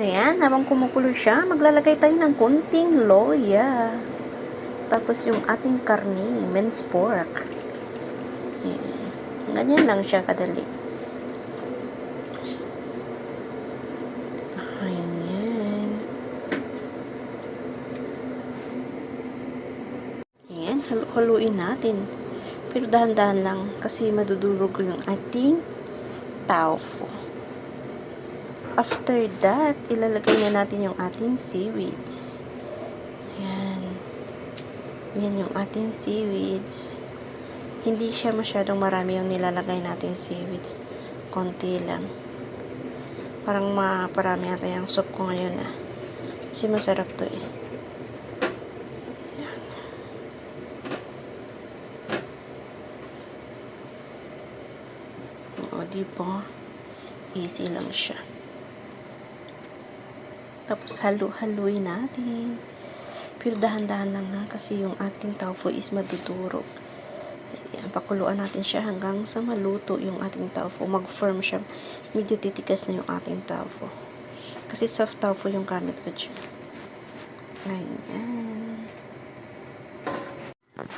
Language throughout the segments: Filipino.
Ayan, habang kumukulo siya, maglalagay tayo ng konting loya. Tapos yung ating karni, minced pork. Ayan. Ganyan lang siya kadali. Ayan. Ayan, haluin natin. Pero dahan-dahan lang kasi madudurog yung ating tofu. After that, ilalagay na natin yung ating seaweeds. Ayan. Yan yung ating seaweeds. Hindi siya masyadong marami yung nilalagay natin seaweeds. Konti lang. Parang maparami ata yung soup ko ngayon Kasi masarap to Ayan. O, diba? Easy lang siya. Tapos halu-haluin natin. Pero dahan-dahan lang kasi yung ating tofu is madudurog. Ayan, pakuluan natin siya hanggang sa maluto yung ating tofu. Mag-firm siya. Medyo titigas na yung ating tofu. Kasi soft tofu yung gamit ko dyan. Ayan.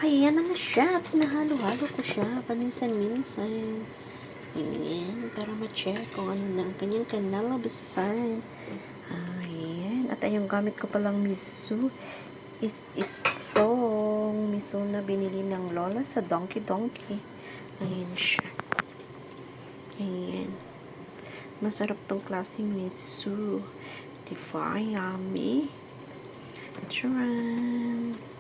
Ayan na nga siya. Tinahalo-halo ko siya. Paminsan-minsan. Ayan. Para ma-check kung ano na ang kanyang kanalabasan. Ayan. At yung gamit ko palang miso is itong miso na binili ng lola sa Donkey Donkey. Ayan siya. Ayan. Masarap tong klaseng miso. Diba? Yummy. Charan!